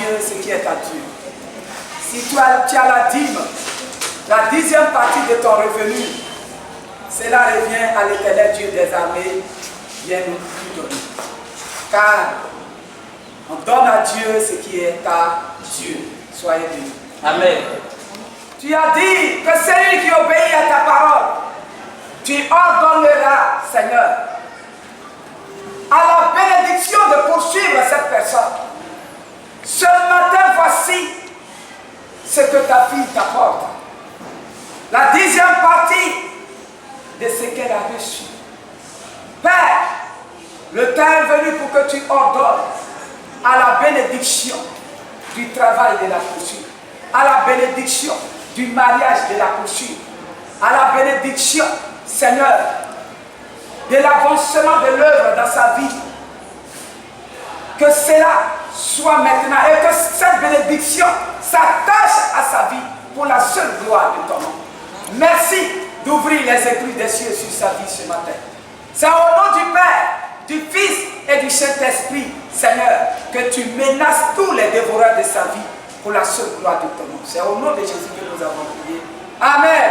Dieu ce qui est à Dieu. Si tu as la dîme, la 10e partie de ton revenu, cela revient à l'Éternel Dieu des armées, viens nous lui donner. Car on donne à Dieu ce qui est à Dieu. Soyez bénis. Amen. Tu as dit que celui qui obéit à ta parole, tu ordonneras, Seigneur, à la bénédiction de poursuivre cette personne. Ce matin, voici ce que ta fille t'apporte. La 10e partie de ce qu'elle a reçu. Père, le temps est venu pour que tu ordonnes à la bénédiction du travail de la poursuite, à la bénédiction du mariage de la poursuite, à la bénédiction, Seigneur, de l'avancement de l'œuvre dans sa vie. Que cela soit maintenant et que cette bénédiction s'attache à sa vie pour la seule gloire de ton nom. Merci d'ouvrir les écrits des cieux sur sa vie ce matin. C'est au nom du Père, du Fils et du Saint-Esprit, Seigneur, que tu menaces tous les dévoreurs de sa vie pour la seule gloire de ton nom. C'est au nom de Jésus que nous avons prié. Amen.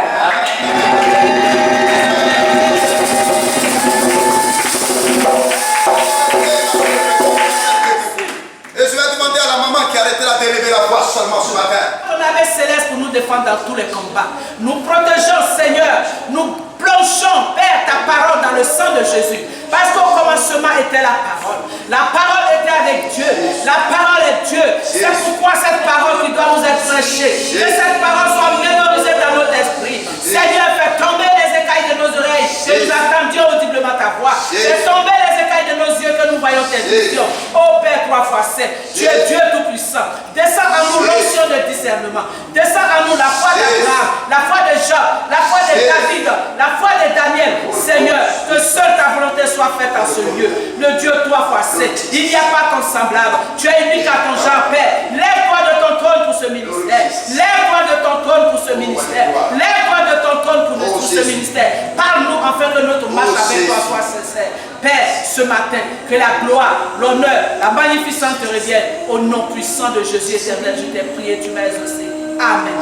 Et je vais demander à la maman qui a arrêté là d'élever la voix seulement ce matin. On avait Céleste pour nous défendre dans tous les combats. Nous protégeons, Seigneur. Nous plongeons, Père, ta parole dans le sang de Jésus. Parce qu'au commencement était la parole. La parole était avec Dieu. La parole est Dieu. C'est pourquoi cette parole qui doit nous être prêchée, que cette parole soit mémorisée dans notre esprit. Seigneur, fais tomber les écailles de nos oreilles, que nous entendions audiblement ta voix. Fais tomber les écailles de nos yeux, que nous voyons tes visions. Ô Père 3 fois 7, tu es Dieu tout-puissant. Descends à nous l'onction de discernement. Descends à nous la foi d'Abraham, la foi de Job, la foi de David, la foi de Daniel. Seigneur, que seule ta volonté soit faite en ce lieu. Le Dieu 3 fois 7, il n'y a pas ton semblable. Tu es unique à ton genre, Père. Lève-toi de ton trône pour ce ministère. Lève-toi de ton trône pour ce ministère. Lève-toi de ton trône pour ce ministère. Parle-nous afin que notre marche avec toi soit sincère. Père, ce matin, que la gloire, l'honneur, la magnificence te reviennent. Au nom puissant de Jésus éternel, je t'ai prié, tu m'as exaucé. Amen.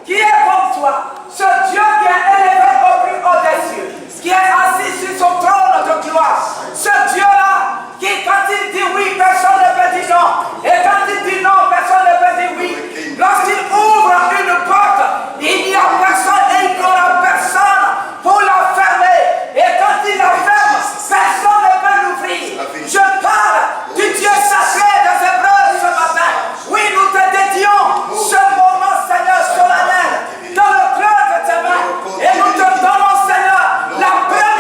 Qui est comme toi, ce Dieu qui est élevé au plus haut des cieux, qui est assis sur son trône de gloire, ce Dieu-là, qui quand il dit oui, personne ne peut dire non, et quand il dit non, personne ne peut dire oui. Lorsqu'il ouvre une porte, il n'y a personne et il n'y aura personne pour la fermer, et quand il la ferme, personne ne peut l'ouvrir. Je parle du Dieu sacré des Hébreux ce matin. Oui, nous te dédions ce moment, Seigneur, solennel, dans le cœur de tes mains, et nous te donnons, Seigneur, la paix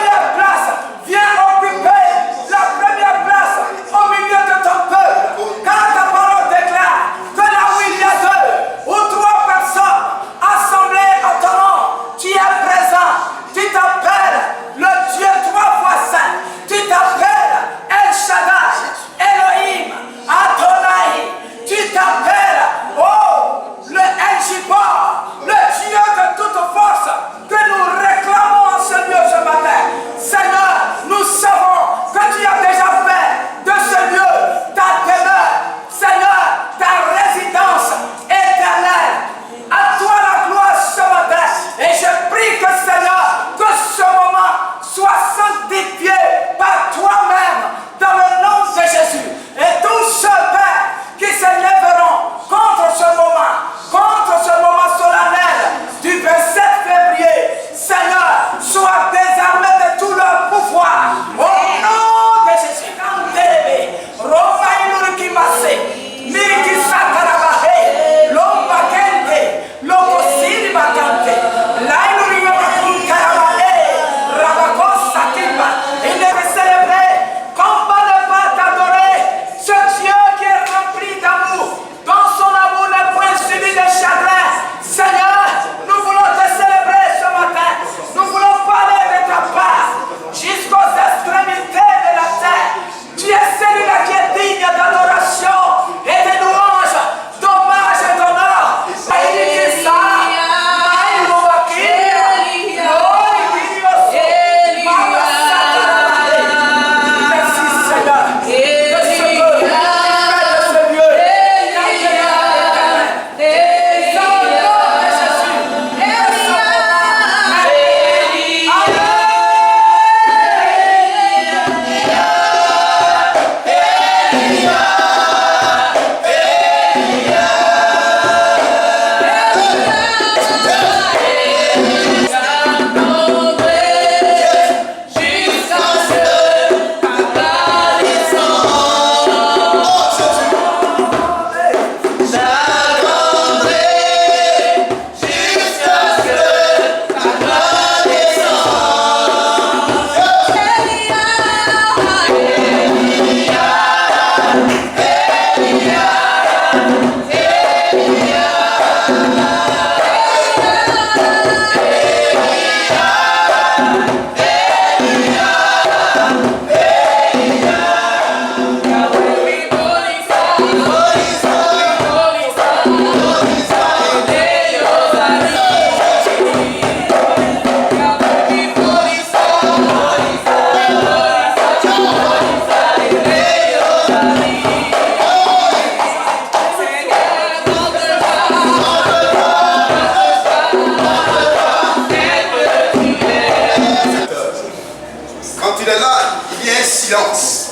il est là, il y a un silence.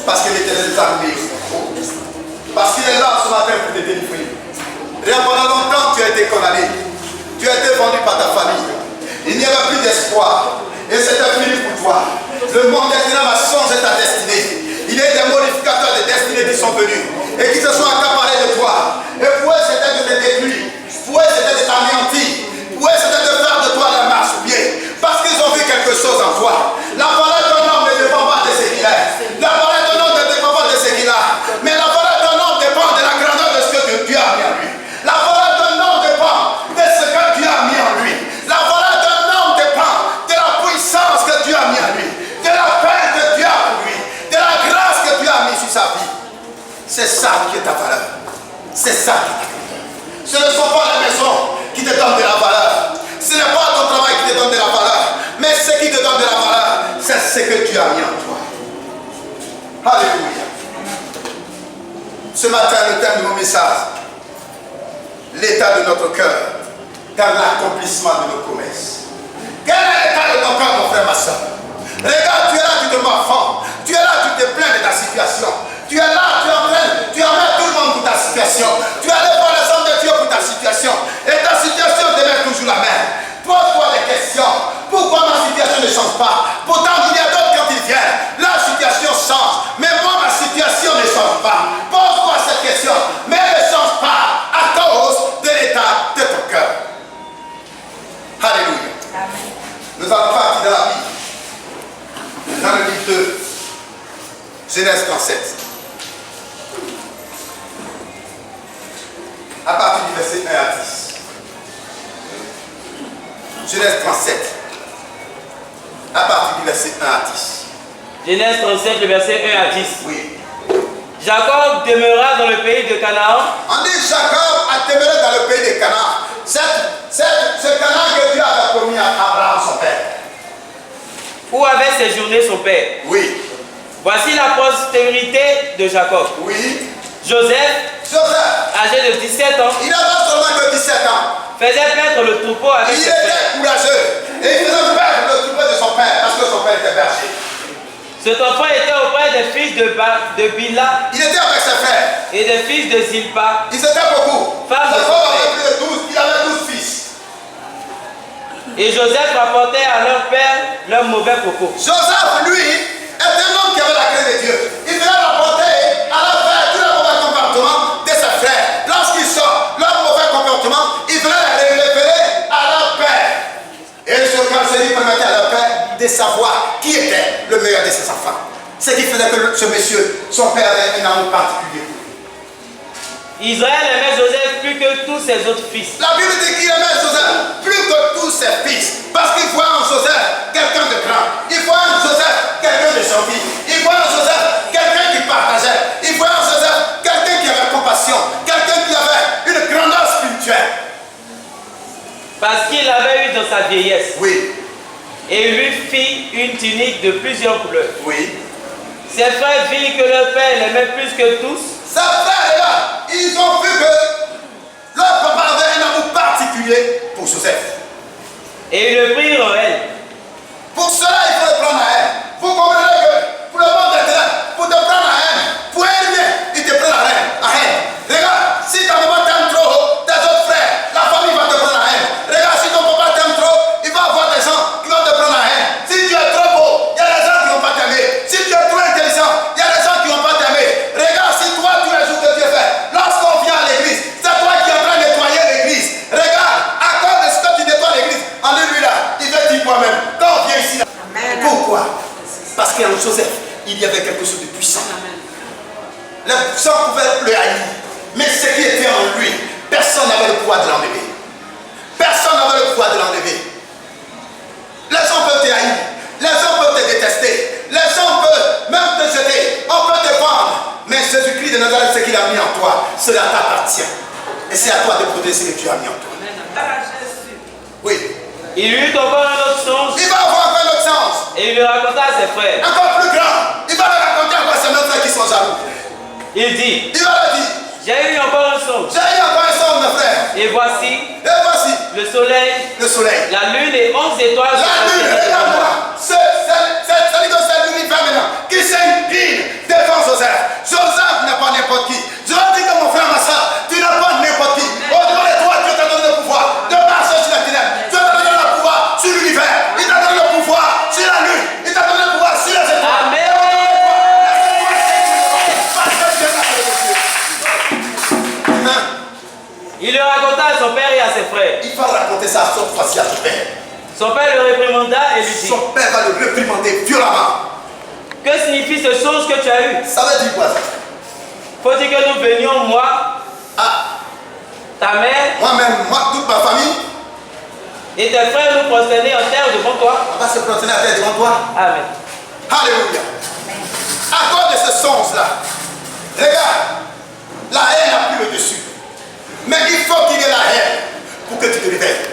Parce que l'Éternel est armé. Parce qu'il est là ce matin pour te délivrer. Rien pendant longtemps, tu as été condamné. Tu as été vendu par ta famille. Il n'y avait plus d'espoir. Et c'était fini pour toi. Le monde éternel va changer ta destinée. Il y a des modificateurs de destinée qui sont venus et qui se sont accaparés de toi. Et pour eux, c'était de te détruire. Pour eux, c'était de t'anéantir. Pour eux, c'était de faire de toi la marche au pied. Parce qu'ils ont vu quelque chose en toi. La valeur d'un homme ne dépend pas de ce qu'il est. La valeur d'un homme ne dépend pas de ce qu'il a. Mais la valeur d'un homme dépend de la grandeur de ce que Dieu a mis en lui. La valeur d'un homme dépend de ce que Dieu a mis en lui. La valeur d'un homme dépend de la puissance que Dieu a mis en lui. De la paix que Dieu a pour lui. De la grâce que Dieu a mis sur sa vie. C'est ça qui est ta valeur. C'est ça qui est ta valeur. Ce ne sont pas les maisons qui te donnent de la valeur. Ce n'est pas ton travail qui te donne de la valeur. Mais ce qui te donne de la valeur, c'est ce que Dieu a mis en toi. Alléluia. Ce matin, le thème de mon message, l'état de notre cœur dans l'accomplissement de nos promesses. Quel est l'état de ton cœur, mon frère, ma soeur? Regarde, tu es là, tu te morfonds. Tu es là, tu te plains de ta situation. Tu es là, tu emmènes tout le monde pour ta situation. Tu es allé voir les hommes de Dieu pour ta situation. Et ta situation demeure toujours la même. Pose-toi des questions. Pourquoi ma situation ne change pas? Pourtant, il y a d'autres quand ils viennent. La situation change. Mais moi, ma situation ne change pas. Pose-toi cette question. Mais elle ne change pas à cause de l'état de ton cœur. Alléluia. Amen. Nous allons partir de la Bible. Dans le livre de Genèse 37. À partir du verset 1 à 10. Genèse 37. À partir du verset 1 à 10. Genèse 37, le verset 1 à 10. Oui. Jacob demeura dans le pays de Canaan. On dit Jacob a demeuré dans le pays de Canaan. Ce Canaan que Dieu avait promis à Abraham, son père. Où avait séjourné son père. Oui. Voici la postérité de Jacob. Oui. Joseph, âgé de 17 ans, il avait seulement que 17 ans. Faisait paître le troupeau avec Il ses frères. était courageux. Et il faisait paître le troupeau de son père parce que son père était berger. Cet enfant était auprès des fils de Bila. Il était avec ses frères. Et des fils de Zilpa. Ils étaient beaucoup. Femme de Jacob avait plus de 12. Il avait 12 fils. Et Joseph rapportait à leur père leur mauvais propos. Joseph, lui, est un homme qui avait la crainte de Dieu. Il venait rapporter à leur père tout le mauvais comportement de ses frères. Lorsqu'ils sortent leur mauvais comportement, il venait les révéler à leur père. Et ce lui permettait à leur père de savoir qui était le meilleur de ses enfants. Ce qui faisait que ce monsieur, son père avait un amour particulier. Israël aimait Joseph plus que tous ses autres fils. La Bible dit qu'il aimait Joseph plus que tous ses fils. Parce qu'il voit en Joseph quelqu'un de grand. Il voit en Joseph quelqu'un de gentil. Il voit en Joseph quelqu'un qui partageait. Il voit en Joseph quelqu'un qui avait compassion. Quelqu'un qui avait une grandeur spirituelle. Parce qu'il avait eu dans sa vieillesse. Oui. Et lui fit une tunique de plusieurs couleurs. Oui. Ses frères virent que leur père l'aimait plus que tous. Ses frères là, ils ont vu que leur papa avait un amour particulier pour Joseph. Et ils le prirent en haine. Pour cela, il faut le prendre à haine. Vous comprenez que pour le monde éternel, pour te prendre à haine, pour un bien, il te prend à haine. Regarde, si ta maman t'aime trop, tes autres frères, la famille va te prendre à haine. Regarde, si ton papa t'aime trop, il va avoir des gens qui vont te prendre à haine. Si tu es trop beau, il y a des gens qui ne vont pas t'aimer. Si tu es trop intelligent, il y a des gens qui ne vont pas t'aimer. Regarde, si toi, tu es jour que Dieu fait, lorsqu'on vient à l'église, c'est toi qui es en train de nettoyer l'église. Regarde, à cause de ce que tu nettoies l'église, alléluia, il veut dire toi-même. Quand on vient ici, là. Amen. Pourquoi? Parce qu'en Joseph, il y avait quelque chose de puissant. Les gens pouvaient le haïr, mais ce qui était en lui, personne n'avait le pouvoir de l'enlever. Personne n'avait le pouvoir de l'enlever. Les gens peuvent te haïr, les gens peuvent te détester, les gens peuvent même te jeter, on peut te vendre. Mais Jésus-Christ de Nazareth, ce qu'il a mis en toi, cela t'appartient. Et c'est à toi de protéger ce que tu as mis en toi. Oui. Il eut encore un autre songe. Il va avoir un autre sens. Et il le raconta à ses frères. Encore plus grand. Il va le raconter à ses mêmes frères qui sont jaloux. Il dit. Il va le dire. J'ai eu encore un songe. J'ai eu encore un songe, mes frères. Et voici. Le soleil. Le soleil. La lune et 11 étoiles. La lune, regarde-moi. C'est ça cette fois-ci à son père. Son père le réprimanda et lui dit, Son père va le réprimander violemment. que signifie ce songe que tu as eu? Ça veut dire quoi ça? Faut-il que nous venions, moi, ta mère Moi-même, moi, toute ma famille, et tes frères nous prosterner en terre devant toi? on va se prosterner à terre devant toi. Amen. Alléluia. À cause de ce songe-là, regarde, la haine a pris le dessus. Mais il faut qu'il y ait la haine pour que tu te réveilles.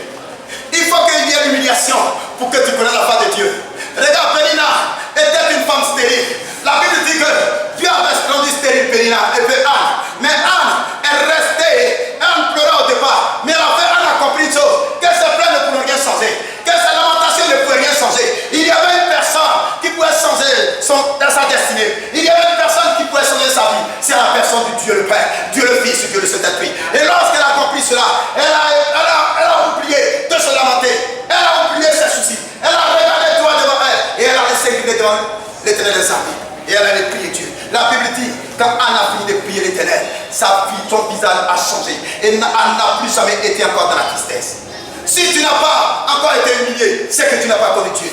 Il faut qu'il y ait l'humiliation pour que tu connaisses la face de Dieu. Regarde, Pénina était une femme stérile. La Bible dit que Dieu avait rendu stérile Pénina et puis Anne. Mais Anne est restée, Anne pleurait au départ. Mais Anne a compris une chose, que ses pleurs ne pourraient rien changer, que ses lamentations ne pourraient rien changer. Il y avait une personne qui pouvait changer sa destinée. Il y avait une personne qui pouvait changer sa vie. C'est la personne de Dieu le Père, Dieu le Fils, Dieu le Saint-Esprit. Et lorsqu'elle a compris cela, elle a oublié de se lamenter. Elle a oublié ses soucis. Elle a regardé droit devant elle. Et elle a laissé griller devant l'Éternel des armées. Et elle allait prier Dieu. La Bible dit, quand Anne a fini de prier l'Éternel, son visage a changé. Et Anne n'a plus jamais été encore dans la tristesse. Si tu n'as pas encore été humilié, c'est que tu n'as pas connu Dieu.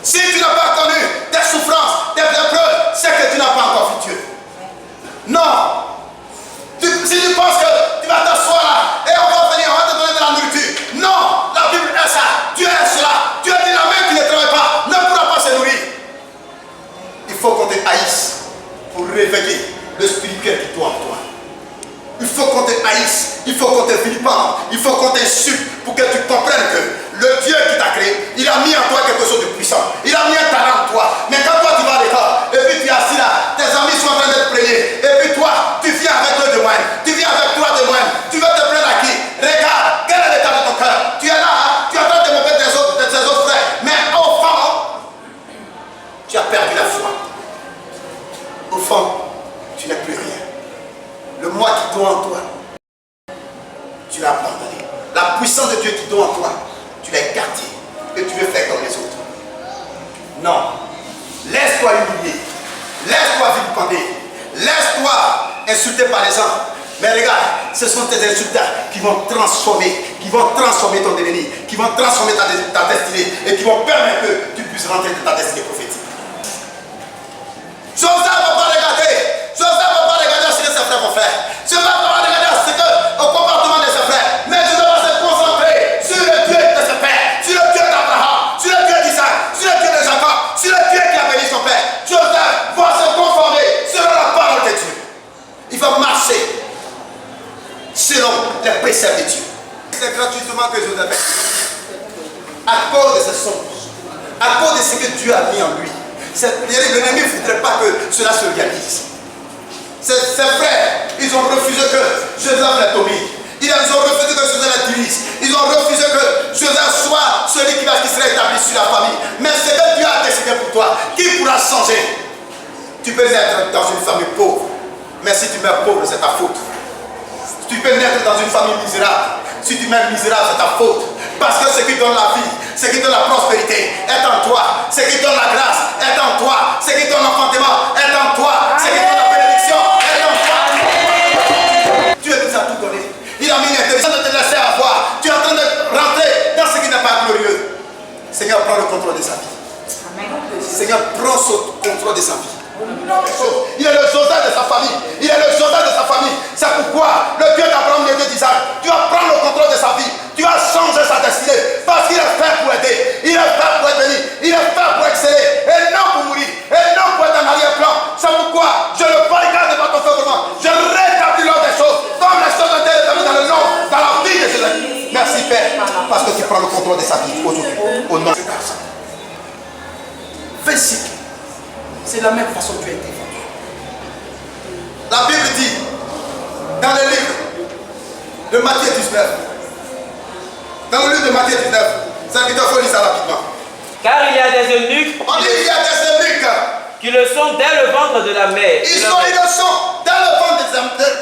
Si tu n'as pas connu des souffrances, des épreuves, c'est que tu n'as pas encore vu Dieu. Non. Si tu penses que tu vas t'asseoir là et on va venir, on va te donner de la nourriture. Non, la Bible est ça. Dieu est cela. Dieu dit la main qui ne travaille pas ne pourra pas se nourrir. Il faut qu'on te haïsse pour réveiller le spirituel qui doit en toi. Il faut qu'on te haïsse, il faut qu'on te vilipende, il faut qu'on t'insulte pour que tu comprennes que le Dieu qui t'a créé, il a mis en toi quelque chose de puissant. Il a mis un talent en toi. Mais quand toi tu vas à l'école, et puis tu es assis là, tes amis sont en train d'être prégnés, et puis toi, tu viens avec eux de moine, tu viens avec toi de moine, tu veux te plaindre à qui? Regarde, quel est l'état de ton cœur? Tu es là, tu es en train de moquer tes autres frères, mais au fond, tu as perdu la foi. Au fond, tu n'es plus rien. Le moi qui doit en toi, tu l'as abandonné. La puissance de Dieu qui doit en toi, tu l'as écarté et tu veux faire comme les autres. Non. Laisse-toi humilier. Laisse-toi vilipender. Laisse-toi insulter par les gens. Mais regarde, ce sont tes insultants qui vont transformer ton devenir, qui vont transformer ta destinée et qui vont permettre que tu puisses rentrer dans ta destinée prophétique. Joseph ne va pas regarder. Joseph ne va pas regarder ce que ses frères vont faire. Joseph ne va pas regarder au comportement de ses frères. Mais Joseph va se concentrer sur le Dieu de ses pères, sur le Dieu d'Abraham, sur le Dieu d'Isaac, sur le Dieu de Jacob, sur le Dieu qui a béni son père. Joseph va se conformer selon la parole de Dieu. Il va marcher selon les préceptes de Dieu. C'est gratuitement que Joseph fait. À cause de ses songes, à cause de ce que Dieu a mis en lui. L'ennemi ne voudrait pas que cela se réalise. Ses frères, ils ont refusé que Joseph les domine. Ils ont refusé que Joseph les dirige. Ils ont refusé que Joseph soit celui qui serait établi sur la famille. Mais ce que Dieu a décidé pour toi, qui pourra changer? Tu peux naître dans une famille pauvre, mais si tu meurs pauvre, c'est ta faute. Tu peux naître dans une famille misérable. Si tu mets misérable, c'est ta faute. Parce que ce qui donne la vie, ce qui donne la prospérité est en toi. Ce qui donne la grâce est en toi. Ce qui donne l'enfantement est en toi. Ce qui donne la bénédiction est en toi. Amen. Dieu nous a tout donné. Il a mis l'intelligence de te laisser avoir. Tu es en train de rentrer dans ce qui n'est pas glorieux. Seigneur, prends le contrôle de sa vie. Amen. Seigneur, prends le contrôle de sa vie. Il est le Joseph de sa famille. Il est le Joseph de sa famille. C'est pourquoi le Dieu d'Abraham, le Dieu d'Isaac, tu vas prendre le contrôle de sa vie. Tu vas changer sa destinée. Parce qu'il est fait pour aider. Il est fait pour être béni. Il est fait pour exceller. Et non pour mourir. Et non pour être en arrière-plan. C'est pourquoi je le barricade devant ton feu. Je rétablis l'ordre des choses. Comme les choses ont été établies dans le nom, dans la vie de Jésus. Merci Père. Parce que tu prends le contrôle de sa vie aujourd'hui. Au nom de Jésus. Fais-ci. C'est la même façon que tu as été vendu. La Bible dit, dans le livre de Matthieu 19, dans le livre de Matthieu 19, ça il faut lire ça rapidement. Car il y a des eunuques. On dit il y a des eunuques qui le sont dès le ventre de la mère. Ils le sont dans le ventre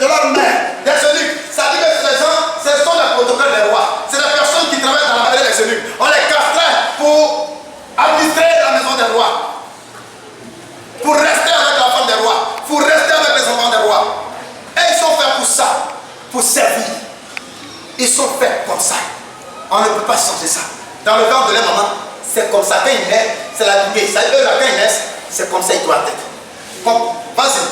de leur mère, des eunuques. Ça dit que ces gens, ce sont les protocoles des rois. C'est les personnes qui travaillent dans la maison des eunuques. On les castrait pour administrer la maison des rois. Pour rester avec la femme des rois, pour rester avec les enfants des rois. Et ils sont faits pour ça, pour servir. Ils sont faits comme ça. On ne peut pas changer ça. Dans le ventre de leur maman, c'est comme ça. Quand ils naissent, c'est la lignée. Ça, eux, là, quand ils naissent, c'est comme ça, ils doivent être. Bon, vas-y.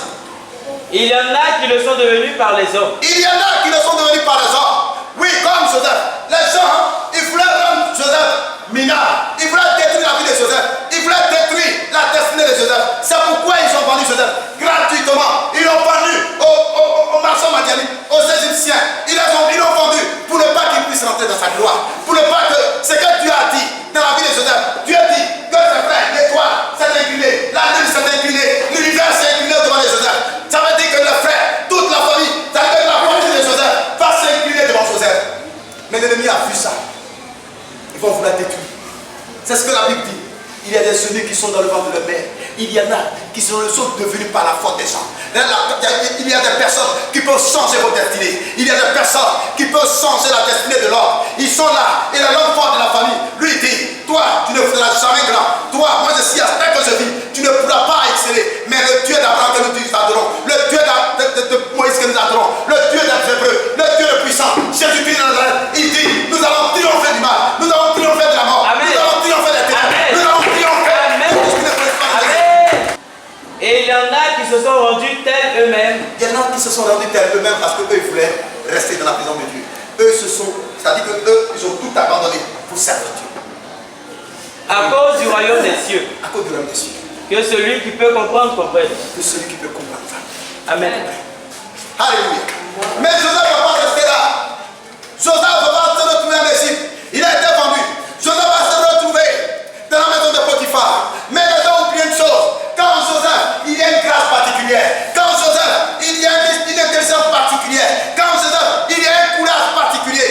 Il y en a qui le sont devenus par les hommes. Il y en a qui le sont devenus par les hommes. Oui, comme Joseph. Les gens, ils voulaient rendre Joseph minable. Ils voulaient détruire la vie de Joseph. Ils voulaient détruire la destinée de Joseph. C'est pourquoi ils ont vendu Joseph gratuitement. Ils l'ont vendu aux marchands madianites, aux Égyptiens. Ils l'ont vendu pour ne pas qu'il puisse rentrer dans sa gloire. Pour ne pas que ce que Dieu a dit dans la vie de Joseph. Dieu dit que ses frères, l'étoile s'est inclinée, la lune s'est inclinée, l'univers s'est incliné devant les Joseph. Ça veut dire que le frère, toute la famille, ça veut dire que la famille de Joseph va s'incliner devant Joseph. Mais l'ennemi a vu ça. Ils vont vouloir détruire. C'est ce que la Bible dit. Il y a des ennemis qui sont dans le ventre de leur mère. Il y en a qui sont devenus par la faute des gens. Il y a des personnes qui peuvent changer vos destinées. Il y a des personnes qui peuvent changer la destinée de l'homme. Ils sont là. Et l'homme fort de la famille lui dit, toi, tu ne seras jamais grand. Toi, moi je suis à ce que je vis. Tu ne pourras pas exceller. Mais le Dieu d'Abraham que nous adorons, le Dieu de Moïse que nous adorons, le Dieu des Hébreux, le Dieu le puissant, Jésus-Christ de Nazareth, il dit, nous allons triompher du mal. Nous allons triompher de la mort. Amen. Nous allons triompher des ténèbres. Amen. Nous allons triompher. Amen. Et il y en a qui se sont rendus tels eux-mêmes. Il y en a qui se sont rendus tels eux-mêmes parce qu'eux, ils voulaient rester dans la prison de Dieu. Eux, c'est-à-dire qu'eux, ils ont tout abandonné pour servir Dieu. À cause du royaume des cieux. À cause du royaume des cieux. Que celui qui peut comprendre comprenne. Que celui qui peut comprendre ça. Amen. Alléluia. Mais Joseph ne va pas rester là. Joseph va se retrouver en Égypte. Il a été vendu. Joseph va se retrouver dans la maison de Potiphar. Mais les gens oublient une chose. Quand Joseph, il y a une grâce particulière. Quand Joseph, il y a une intelligence particulière. Quand Joseph, il y a un courage particulier.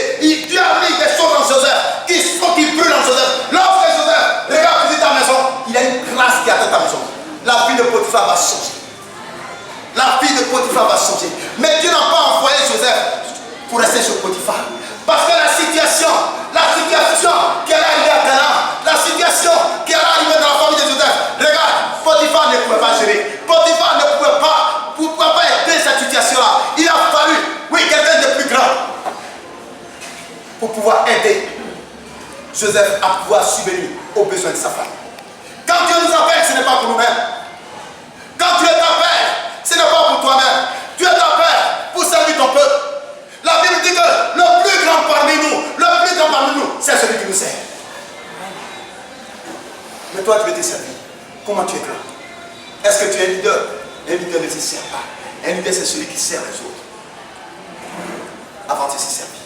Dieu a mis des choses en Joseph qui brûlent en Joseph. Lorsque Joseph regarde visiter ta maison, il y a une grâce qui atteint ta maison. La vie de Potiphar va changer. La vie de Potiphar va changer. Mais Dieu n'a pas envoyé Joseph pour rester sur Potiphar. Parce que la situation qui allait arriver à Canaan, la situation qui allait arriver dans la famille de Joseph, regarde, Potiphar ne pouvait pas gérer. Potiphar ne pouvait pas aider cette situation-là. Il a fallu, oui, quelqu'un de plus grand pour pouvoir aider Joseph à pouvoir subvenir aux besoins de sa femme. Quand Dieu nous appelle, ce n'est pas pour nous-mêmes. Quand Dieu t'appelle, ce n'est pas pour toi-même. Dieu t'appelle pour servir ton peuple. La Bible dit que le plus grand parmi nous, c'est celui qui nous sert. Mais toi, tu veux te servir. Comment tu es grand? Est-ce que tu es un leader? Un leader ne se sert pas. Un leader, c'est celui qui sert les autres avant de se servir.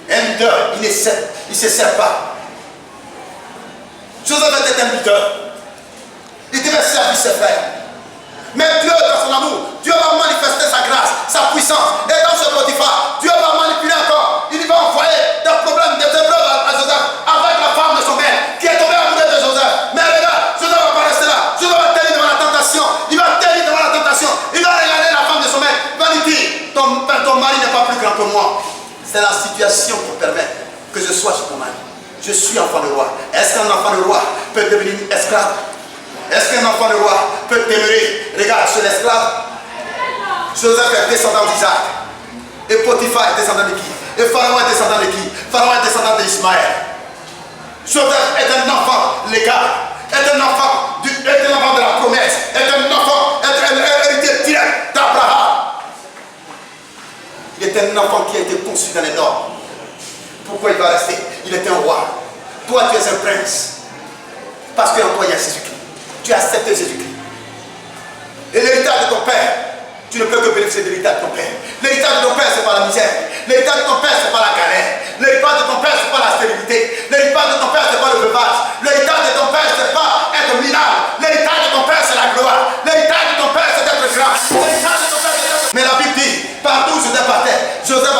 Un leader, il ne se sert pas. Joseph était un leader. Il devait servir ses frères. Mais Dieu, dans son amour, Dieu va manifester sa grâce, sa puissance. Et dans ce Potiphar, Dieu va manipuler encore. Il va envoyer des problèmes, des épreuves à Joseph avec la femme de son père qui est tombée amoureuse de Joseph. Mais regarde, Joseph va pas rester là. Joseph va tenir devant la tentation. Il va tenir devant la tentation. Il va regarder la femme de son père. Il va lui dire, ton mari n'est pas plus grand que moi. C'est la situation qui permet que je sois chez ton mari. Je suis enfant de roi. Est-ce qu'un enfant de roi peut devenir esclave? Est-ce qu'un enfant de roi peut demeurer? Regarde, sur l'esclave, Joseph est descendant d'Isaac. Et Potiphar est descendant de qui? Et Pharaon est descendant de qui? Pharaon est descendant d'Ismaël. Joseph est un enfant légal, est un enfant de la promesse, est un enfant, est un héritier direct d'Abraham. Il est un enfant qui a été conçu dans les normes. Pourquoi il va rester? Il est un roi. Toi, tu es un prince. Parce qu'en toi, il y a Jésus-Christ. Tu as accepté Jésus-Christ. Et l'héritage de ton père, tu ne peux que bénéficier de l'héritage de ton père. L'héritage de ton père, c'est pas la misère. L'héritage de ton père, c'est pas la galère. L'héritage de ton père, c'est pas la stérilité. L'héritage de ton père, c'est pas le veuvage. L'héritage de ton père, c'est pas être minable. L'héritage de ton père, c'est la gloire. L'héritage de ton père, c'est d'être grand. L'héritage de ton père, c'est d'être... Mais la Bible dit, partout où Joseph partait, Joseph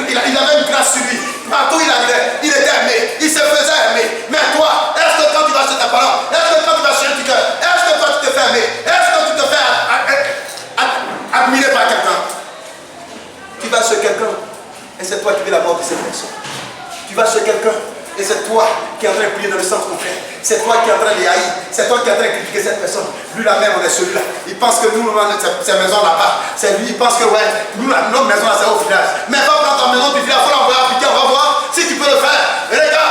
il avait une grâce sur lui. Partout il arrivait, il était aimé, il se faisait aimer. Mais toi, est-ce que quand tu vas chez ta parole, est-ce que quand tu vas chez un tuteur, est-ce que toi tu te fais aimer? Est-ce que tu te fais admirer par quelqu'un? Tu vas chez quelqu'un et c'est toi qui veux la mort de cette personne. Tu vas chez quelqu'un et c'est toi qui es en train de prier dans le sens contraire. C'est toi qui es en train de les haïr. C'est toi qui es en train de critiquer cette personne. Lui la même, on est celui-là. Il pense que nous, cette maison là-bas, c'est lui. Il pense que ouais, nous, notre maison là, c'est au village. Mais va prendre ta maison du village, il faut l'envoyer à Piquet, on va voir si tu peux le faire. Regarde.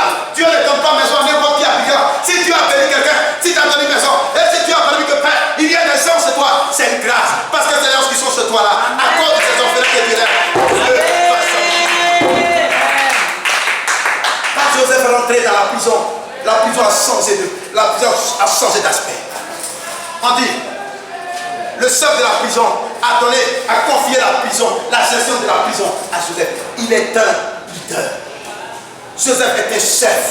soit là. À cause de ces orphelins que tu lèves. Quand Joseph est rentré dans la prison a changé d'aspect. On dit, le chef de la prison a confié la gestion de la prison à Joseph. Il est un leader. Joseph est un chef.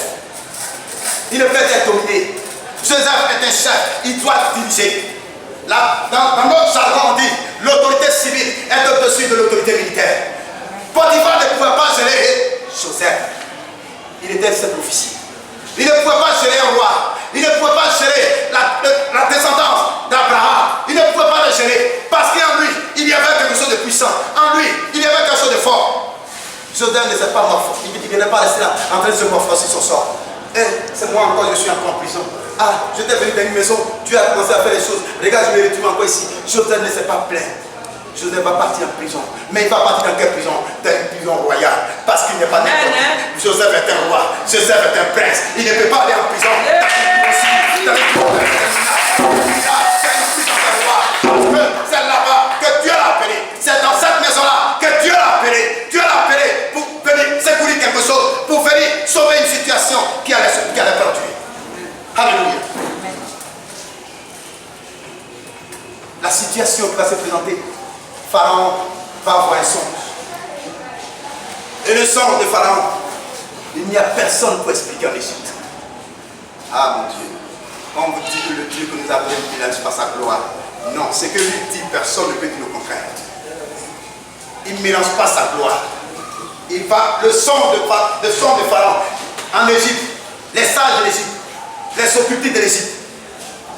Il ne peut être dominé. Joseph est un chef. Il doit diriger. Dans notre jargon, on dit l'autorité civile est au-dessus de l'autorité militaire. Potiphar ne pouvait pas gérer Joseph. Il était seul officier. Il ne pouvait pas gérer un roi. Il ne pouvait pas gérer la descendance d'Abraham. Il ne pouvait pas le gérer. Parce qu'en lui, il y avait quelque chose de puissant. En lui, il y avait quelque chose de fort. Joseph ne s'est pas morfondre. Il n'est pas resté là en train de se morfondre sur son sort. C'est moi encore, je suis encore en prison. Ah, je t'ai venu dans une maison, tu as commencé à faire des choses. Regarde, je me retrouve encore ici. Joseph ne s'est pas plaint. Joseph va partir en prison. Mais il va partir dans quelle prison? Dans une prison royale. Parce qu'il n'est pas n'importe qui. Joseph est un roi. Joseph est un prince. Il ne peut pas aller en prison. C'est là-bas que Dieu l'a appelé. C'est dans cette maison-là que Dieu l'a appelé. Dieu l'a appelé pour venir secourir quelque chose, pour venir sauver une situation qui allait perdurer. Alléluia. La situation qui va se présenter, Pharaon va avoir un songe. Et le songe de Pharaon, il n'y a personne pour expliquer en Égypte. Ah mon Dieu, quand on vous dit que le Dieu que nous avons il n'agit pas sa gloire. Non, c'est que lui dit, personne ne peut dire le contraire. Il ne mélange pas sa gloire. Le songe de Pharaon en Égypte, les sages de l'Égypte, les occultistes de l'Égypte,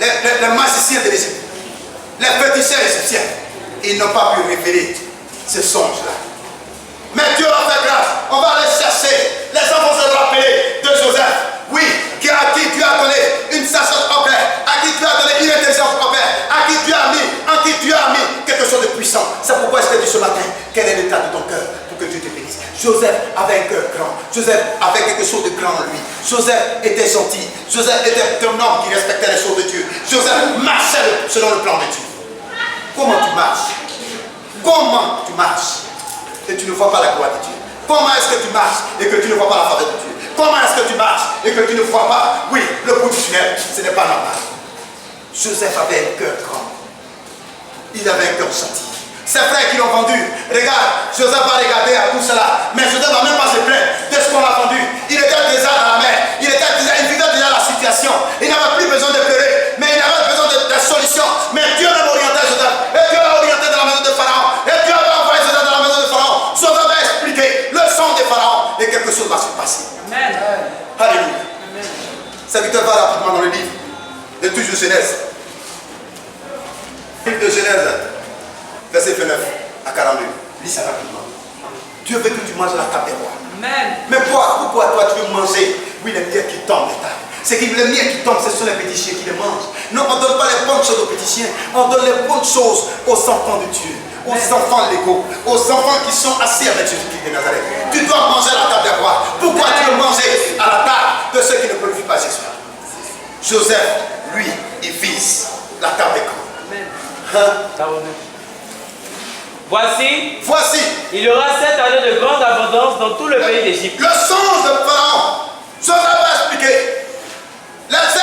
les magiciens de l'Égypte, les féticheurs égyptiens, ils n'ont pas pu révéler ce songe-là. Mais Dieu va faire grâce. On va aller chercher. Les enfants vont se rappeler de Joseph. Oui, à qui Dieu a donné une sagesse au Père, à qui Dieu a donné une intelligence au Père, en qui Dieu a mis quelque chose de puissant. C'est pourquoi je t'ai dit ce matin, quel est l'état de ton cœur pour que Dieu te bénisse. Joseph avait un cœur grand. Joseph avait quelque chose de grand en lui. Joseph était gentil. Joseph était un homme qui respectait les choses de Dieu. Joseph marchait selon le plan de Dieu. Comment tu marches? Comment tu marches et tu ne vois pas la gloire de Dieu? Comment est-ce que tu marches et que tu ne vois pas la faveur de Dieu? Comment est-ce que tu marches et que tu ne vois pas, oui, le bout du tunnel? Ce n'est pas normal. Joseph avait un cœur grand. Il avait un cœur gentil. Ses frères qui l'ont vendu, regarde, Joseph va regarder à tout cela, mais Joseph ne va même pas se plaindre de ce qu'on a vendu. Il était déjà dans la mer, il vivait déjà la situation. Il n'avait plus besoin de pleurer, mais il avait besoin de solutions. Mais Dieu l'a orienté Joseph, et Dieu l'a orienté dans la maison de Pharaon, et Dieu avait envoyé Joseph dans la maison de Pharaon. Joseph va expliquer le son de Pharaon, et quelque chose va se passer. Amen. Alléluia. Serviteur va rapidement dans le livre de toujours Genèse. Livre de Genèse, verset 29 à 42. Lis ça rapidement. Dieu veut que tu manges à la table des rois. Amen. Mais pourquoi toi tu veux manger? Oui, les miettes qui tombent des tables. C'est que les miettes qui tombent, ce sont les petits chiens qui les mangent. Non, on ne donne pas les bonnes choses aux petits chiens. On donne les bonnes choses aux enfants de Dieu. Aux enfants légaux, aux enfants qui sont assis avec Jésus-Christ de Nazareth. Tu dois manger à la table des rois. Pourquoi tu veux manger à la table de ceux qui ne glorifient pas Jésus? Joseph, lui, il vise la table des grands. Voici, il y aura 7 années de grande abondance dans tout le pays d'Égypte. Le songe de Pharaon, Joseph va expliquer. Les 7